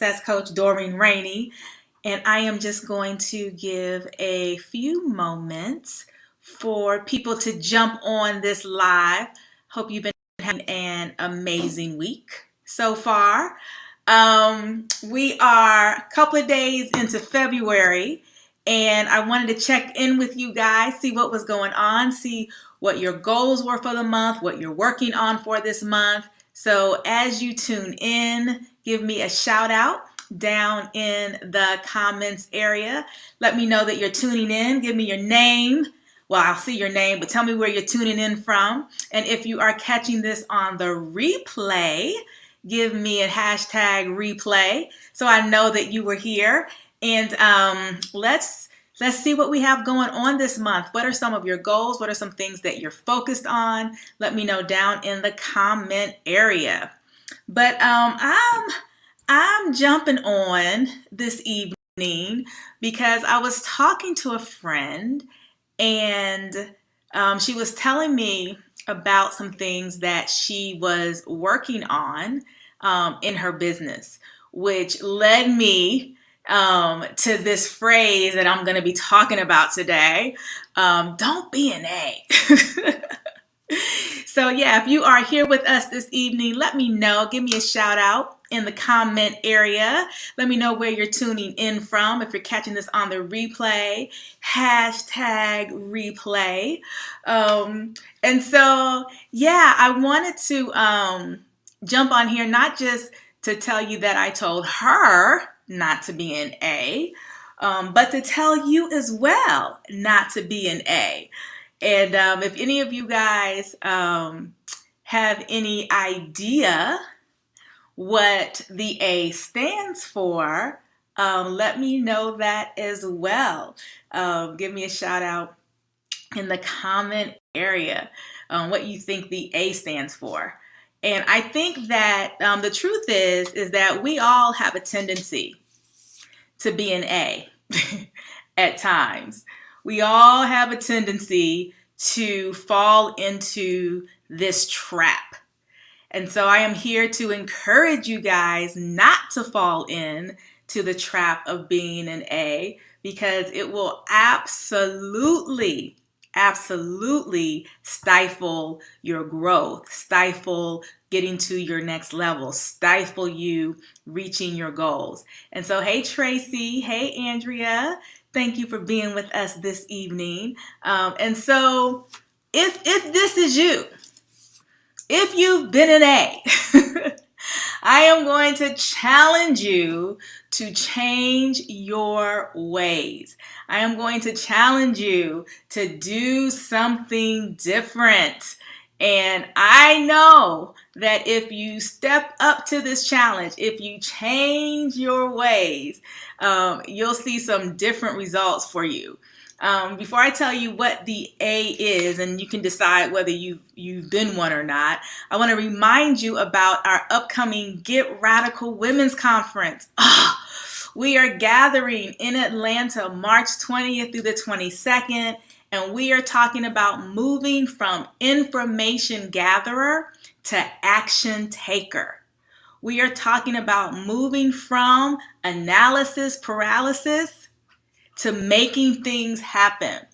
Success Coach Doreen Rainey, and I am just going to give a few moments for people to jump on this live. Hope you've been having an amazing week so far. We are a couple of days into February, and I wanted to check in with you guys, see what was going on, see what your goals were for the month, what you're working on for this month. So as you tune in, give me a shout out down in the comments area. Let me know that you're tuning in. Give me your name. Well, I'll see your name, but tell me where you're tuning in from. And if you are catching this on the replay, give me a hashtag replay so I know that you were here. And let's see what we have going on this month. What are some of your goals? What are some things that you're focused on? Let me know down in the comment area. But I'm jumping on this evening because I was talking to a friend, and she was telling me about some things that she was working on in her business, which led me to this phrase that I'm going to be talking about today. Don't be an A. So yeah, if you are here with us this evening, let me know. Give me a shout out in the comment area. Let me know where you're tuning in from. If you're catching this on the replay, hashtag replay. And so, yeah, I wanted to jump on here, not just to tell you that I told her not to be an A, but to tell you as well not to be an A. And if any of you guys have any idea what the A stands for, let me know that as well. Give me a shout out in the comment area what you think the A stands for. And I think that the truth is that we all have a tendency to be an A at times. We all have a tendency to fall into this trap. And so I am here to encourage you guys not to fall in to the trap of being an A, because it will absolutely stifle your growth, stifle getting to your next level, stifle you reaching your goals. And so, hey, Tracy, hey, Andrea, thank you for being with us this evening. And so if this is you, if you've been an A, I am going to challenge you to change your ways. I am going to challenge you to do something different. And I know that if you step up to this challenge, if you change your ways, you'll see some different results for you. Before I tell you what the A is, and you can decide whether you've been one or not, I want to remind you about our upcoming Get Radical Women's Conference. We are gathering in Atlanta March 20th through the 22nd, and we are talking about moving from information gatherer to action taker. We are talking about moving from analysis paralysis to making things happen.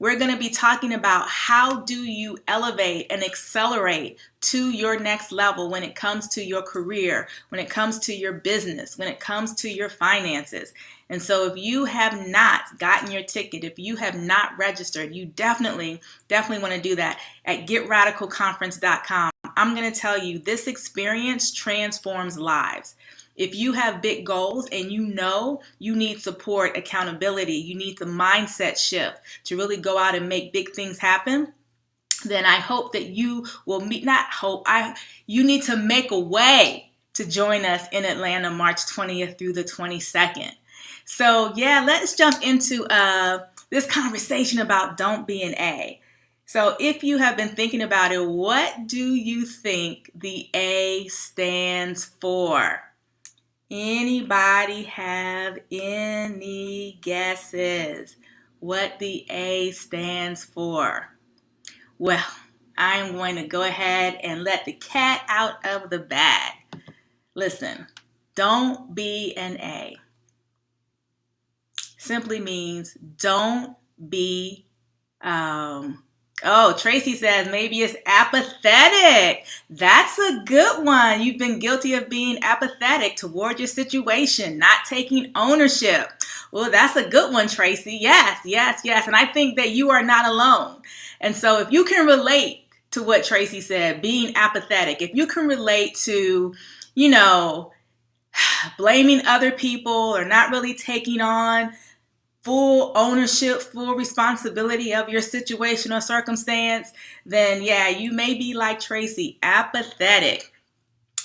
We're going to be talking about how do you elevate and accelerate to your next level when it comes to your career, when it comes to your business, when it comes to your finances. And so if you have not gotten your ticket, if you have not registered, you definitely want to do that at getradicalconference.com. I'm going to tell you, this experience transforms lives. If you have big goals and you know you need support, accountability, you need the mindset shift to really go out and make big things happen, then I hope that you will you need to make a way to join us in Atlanta March 20th through the 22nd. So yeah, let's jump into this conversation about don't be an A. So if you have been thinking about it, what do you think the A stands for? Anybody have any guesses what the A stands for? Well, I'm going to go ahead and let the cat out of the bag. Listen, Don't be an A. Simply means don't be, Tracy says maybe it's apathetic. That's a good one. You've been guilty of being apathetic toward your situation, not taking ownership. Well, that's a good one, Tracy. Yes, yes, yes. And I think that you are not alone. And so if you can relate to what Tracy said, being apathetic, if you can relate to, blaming other people or not really taking on full ownership, full responsibility of your situation or circumstance, then yeah, you may be like Tracy, apathetic.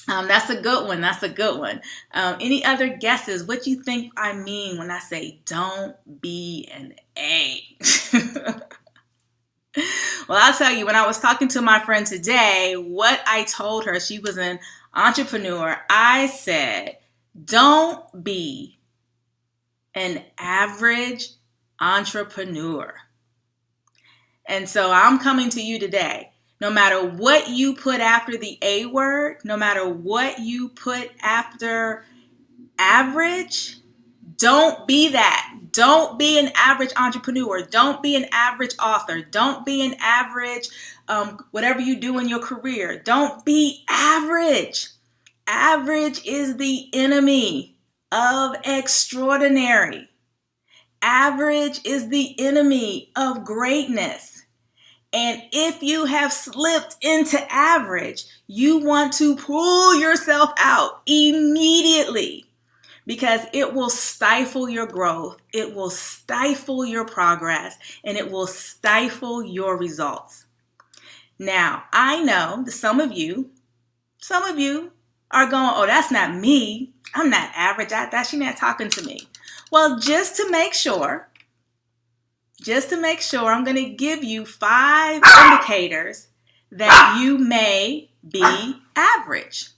That's a good one. That's a good one. Any other guesses? What do you think I mean when I say don't be an A? Well, I'll tell you, when I was talking to my friend today, what I told her, she was an entrepreneur, I said, don't be an average entrepreneur. And so I'm coming to you today. No matter what you put after the A word, no matter what you put after average, don't be that. Don't be an average entrepreneur. Don't be an average author. Don't be an average, whatever you do in your career. Don't be average. Average is the enemy of extraordinary. Average is the enemy of greatness. And if you have slipped into average, you want to pull yourself out immediately because it will stifle your growth, it will stifle your progress, and it will stifle your results. Now, I know that some of you are going, oh, that's not me. I'm not average at that. She's not talking to me. Well, just to make sure, I'm going to give you 5 indicators that you may be average.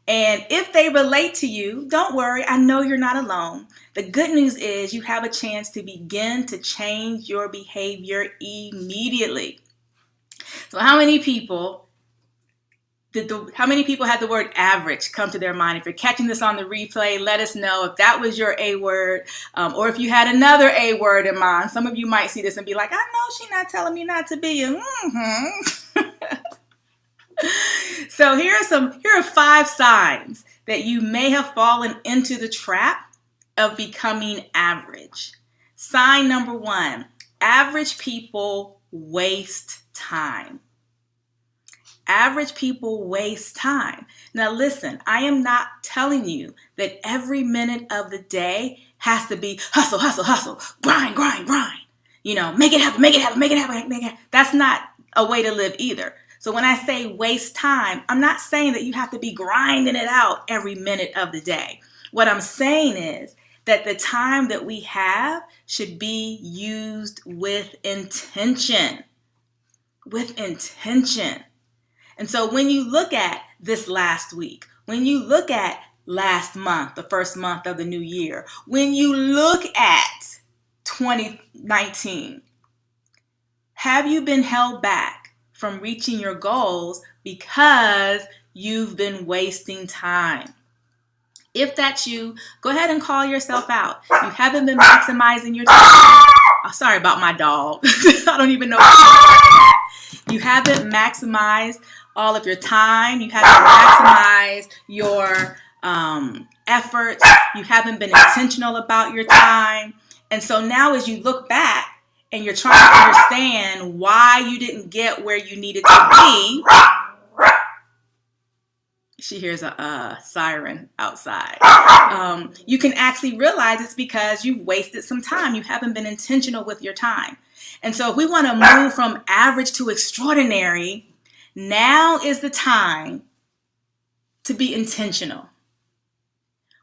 And if they relate to you, don't worry. I know you're not alone. The good news is you have a chance to begin to change your behavior immediately. So how many people had the word average come to their mind? If you're catching this on the replay, let us know if that was your A word, or if you had another A word in mind. Some of you might see this and be like, I know she's not telling me not to be. So here are 5 signs that you may have fallen into the trap of becoming average. Sign number 1, average people waste time. Average people waste time. Now listen, I am not telling you that every minute of the day has to be hustle, hustle, hustle, grind, grind, grind. Make it happen, make it happen, make it happen, make it happen. That's not a way to live either. So when I say waste time, I'm not saying that you have to be grinding it out every minute of the day. What I'm saying is that the time that we have should be used with intention. With intention. And so when you look at this last week, when you look at last month, the first month of the new year, when you look at 2019, have you been held back from reaching your goals because you've been wasting time? If that's you, go ahead and call yourself out. You haven't been maximizing your time. Oh, sorry about my dog. I don't even know. You haven't maximized all of your time. You haven't maximized your efforts. You haven't been intentional about your time. And so now as you look back and you're trying to understand why you didn't get where you needed to be, she hears a siren outside. You can actually realize it's because you've wasted some time. You haven't been intentional with your time. And so if we want to move from average to extraordinary, now is the time to be intentional.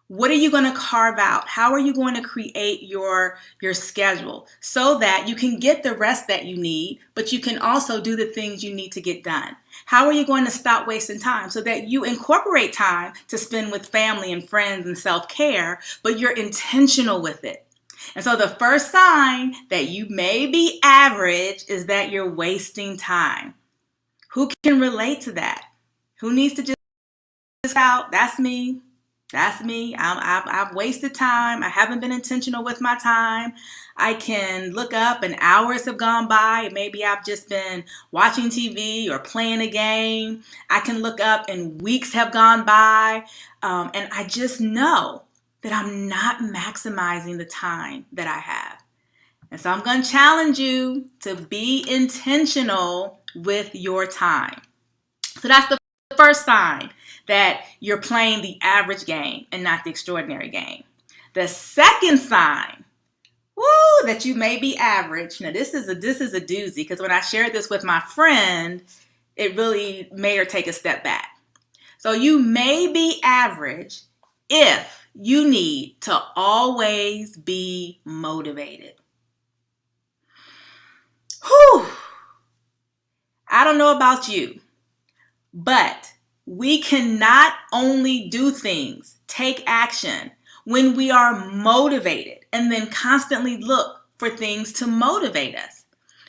What are you going to carve out? How are you going to create your schedule so that you can get the rest that you need, but you can also do the things you need to get done? How are you going to stop wasting time so that you incorporate time to spend with family and friends and self-care, but you're intentional with it? And so the first sign that you may be average is that you're wasting time. Who can relate to that? Who needs to just out? That's me. That's me. I've wasted time. I haven't been intentional with my time. I can look up and hours have gone by. Maybe I've just been watching TV or playing a game. I can look up and weeks have gone by. And I just know that I'm not maximizing the time that I have. And so I'm going to challenge you to be intentional with your time. So that's the first sign that you're playing the average game and not the extraordinary game. The second sign, that you may be average. Now this is a doozy, because when I shared this with my friend, it really made her take a step back. So you may be average if you need to always be motivated. I don't know about you, but we can not only do things, take action when we are motivated and then constantly look for things to motivate us.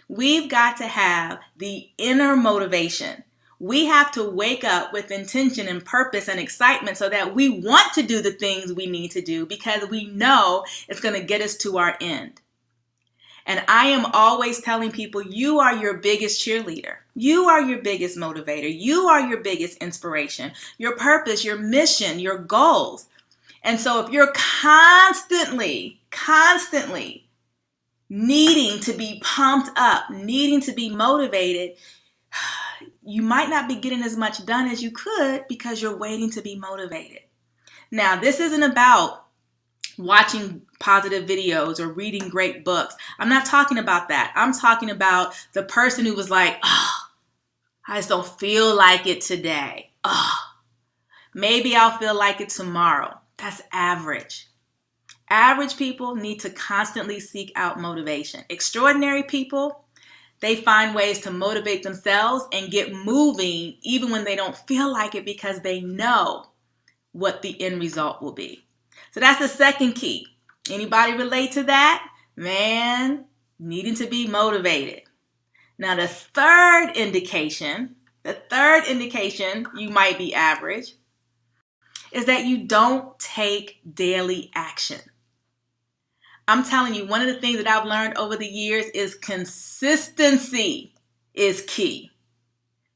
We've got to have the inner motivation. We have to wake up with intention and purpose and excitement so that we want to do the things we need to do because we know it's going to get us to our end. And I am always telling people, you are your biggest cheerleader. You are your biggest motivator. You are your biggest inspiration, your purpose, your mission, your goals. And so if you're constantly needing to be pumped up, needing to be motivated, you might not be getting as much done as you could because you're waiting to be motivated. Now, this isn't about watching positive videos or reading great books. I'm not talking about that. I'm talking about the person who was like, I just don't feel like it today. Maybe I'll feel like it tomorrow. That's average. Average people need to constantly seek out motivation. Extraordinary people, they find ways to motivate themselves and get moving even when they don't feel like it because they know what the end result will be. So that's the second key. Anybody relate to that? Man, needing to be motivated. Now the third indication you might be average is that you don't take daily action. I'm telling you, one of the things that I've learned over the years is consistency is key.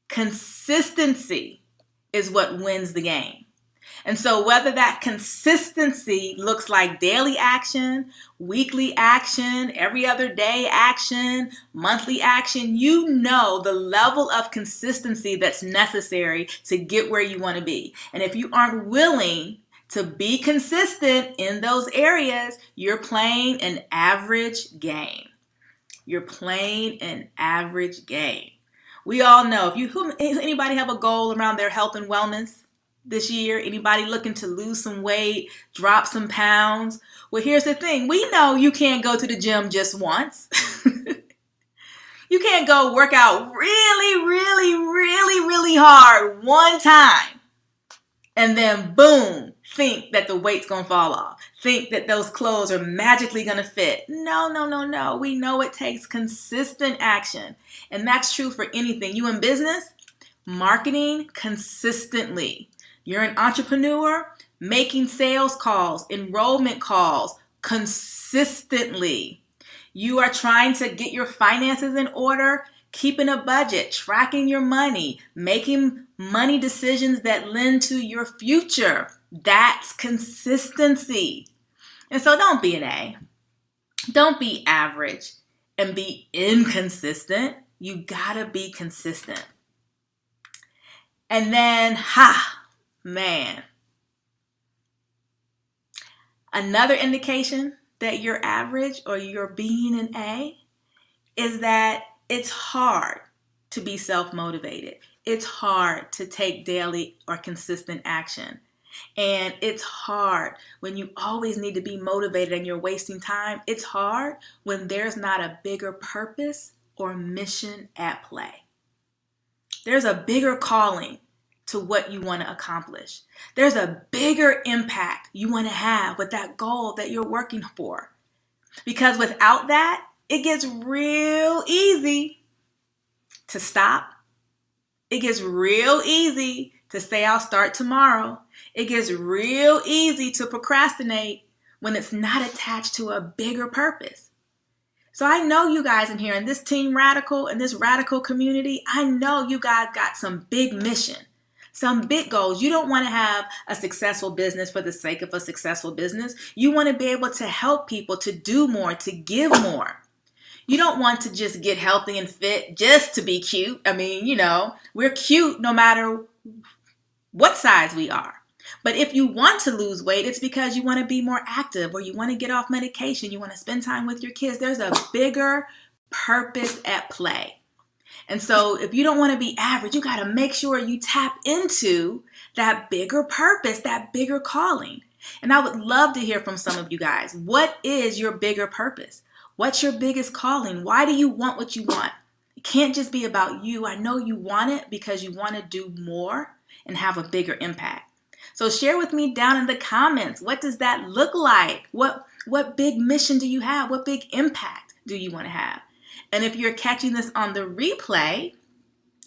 Consistency is what wins the game. And so whether that consistency looks like daily action, weekly action, every other day action, monthly action, you know the level of consistency that's necessary to get where you want to be. And if you aren't willing to be consistent in those areas, you're playing an average game. You're playing an average game. We all know, anybody have a goal around their health and wellness this year? Anybody looking to lose some weight, drop some pounds? Well, here's the thing. We know you can't go to the gym just once. You can't go work out really hard one time and then boom, think that the weight's going to fall off. Think that those clothes are magically going to fit. No. We know it takes consistent action. And that's true for anything. You in business, marketing consistently. You're an entrepreneur, making sales calls, enrollment calls consistently. You are trying to get your finances in order, keeping a budget, tracking your money, making money decisions that lend to your future. That's consistency. And so don't be an A. Don't be average and be inconsistent. You gotta be consistent. And then, another indication that you're average or you're being an A is that it's hard to be self-motivated. It's hard to take daily or consistent action. And it's hard when you always need to be motivated and you're wasting time. It's hard when there's not a bigger purpose or mission at play. There's a bigger calling to what you want to accomplish. There's a bigger impact you want to have with that goal that you're working for. Because without that, it gets real easy to stop. It gets real easy to say I'll start tomorrow. It gets real easy to procrastinate when it's not attached to a bigger purpose. So I know you guys in here in this Team Radical, in this radical community, I know you guys got some big mission, some big goals. You don't want to have a successful business for the sake of a successful business. You want to be able to help people to do more, to give more. You don't want to just get healthy and fit just to be cute. I mean, we're cute no matter what size we are. But if you want to lose weight, it's because you want to be more active or you want to get off medication. You want to spend time with your kids. There's a bigger purpose at play. And so if you don't want to be average, you got to make sure you tap into that bigger purpose, that bigger calling. And I would love to hear from some of you guys. What is your bigger purpose? What's your biggest calling? Why do you want what you want? It can't just be about you. I know you want it because you want to do more and have a bigger impact. So share with me down in the comments. What does that look like? What big mission do you have? What big impact do you want to have? And if you're catching this on the replay,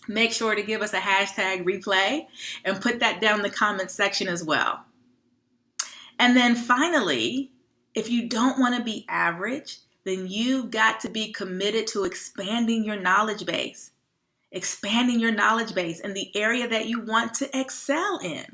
make sure to give us a hashtag replay and put that down in the comments section as well. And then finally, if you don't want to be average, then you've got to be committed to expanding your knowledge base. Expanding your knowledge base in the area that you want to excel in.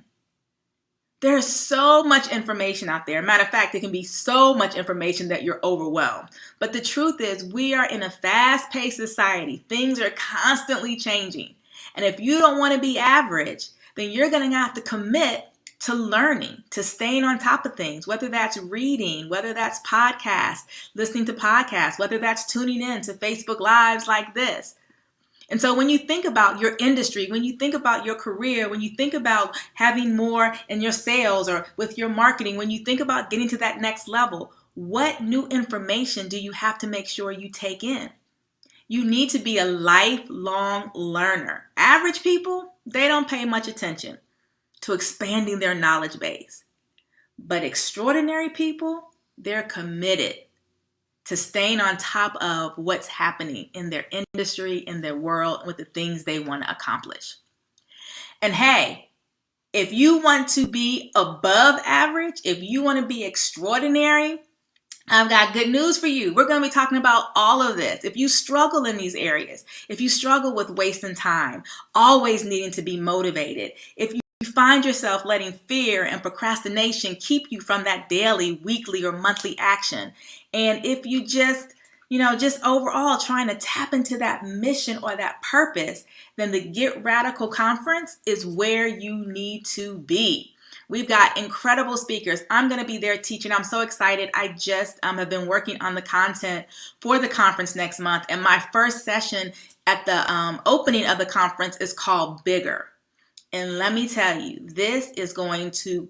There's so much information out there. Matter of fact, it can be so much information that you're overwhelmed. But the truth is, we are in a fast-paced society. Things are constantly changing. And if you don't want to be average, then you're going to have to commit to learning, to staying on top of things, whether that's reading, whether that's podcasts, listening to podcasts, whether that's tuning in to Facebook Lives like this. And so when you think about your industry, when you think about your career, when you think about having more in your sales or with your marketing, when you think about getting to that next level, what new information do you have to make sure you take in? You need to be a lifelong learner. Average people, they don't pay much attention to expanding their knowledge base. But extraordinary people, they're committed to staying on top of what's happening in their industry, in their world, with the things they want to accomplish. And hey, if you want to be above average, if you want to be extraordinary, I've got good news for you. We're going to be talking about all of this. If you struggle in these areas, if you struggle with wasting time, always needing to be motivated, if you find yourself letting fear and procrastination keep you from that daily, weekly, or monthly action, and if you just overall trying to tap into that mission or that purpose, then the Get Radical Conference is where you need to be. We've got incredible speakers. I'm going to be there teaching. I'm so excited. I just have been working on the content for the conference next month. And my first session at the opening of the conference is called Bigger. And let me tell you, this is going to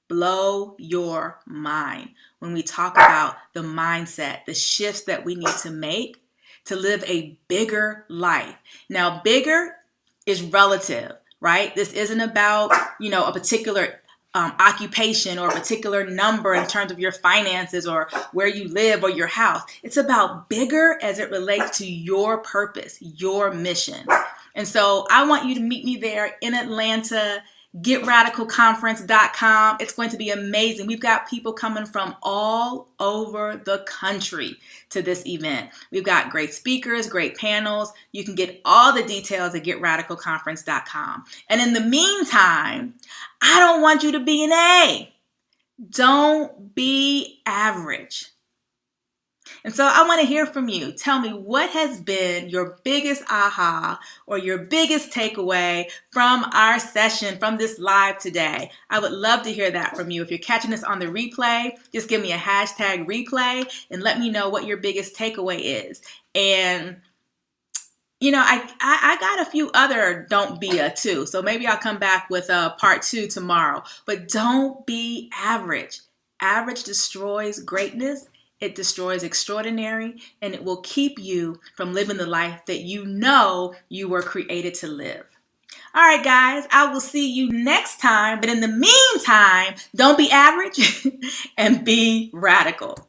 blow your mind when we talk about the mindset, the shifts that we need to make to live a bigger life. Now, bigger is relative, right? This isn't about, a particular occupation or a particular number in terms of your finances or where you live or your house. It's about bigger as it relates to your purpose, your mission. And so I want you to meet me there in Atlanta, GetRadicalConference.com. It's going to be amazing. We've got people coming from all over the country to this event. We've got great speakers, great panels. You can get all the details at GetRadicalConference.com. And in the meantime, I don't want you to be an A. Don't be average. And so I want to hear from you. Tell me, what has been your biggest aha or your biggest takeaway from our session, from this live today? I would love to hear that from you. If you're catching this on the replay, just give me a hashtag replay and let me know what your biggest takeaway is. And I got a few other don't be a too. So maybe I'll come back with a part 2 tomorrow. But don't be average. Average destroys greatness. It destroys extraordinary, and it will keep you from living the life that you know you were created to live. All right, guys, I will see you next time. But in the meantime, don't be average and be radical.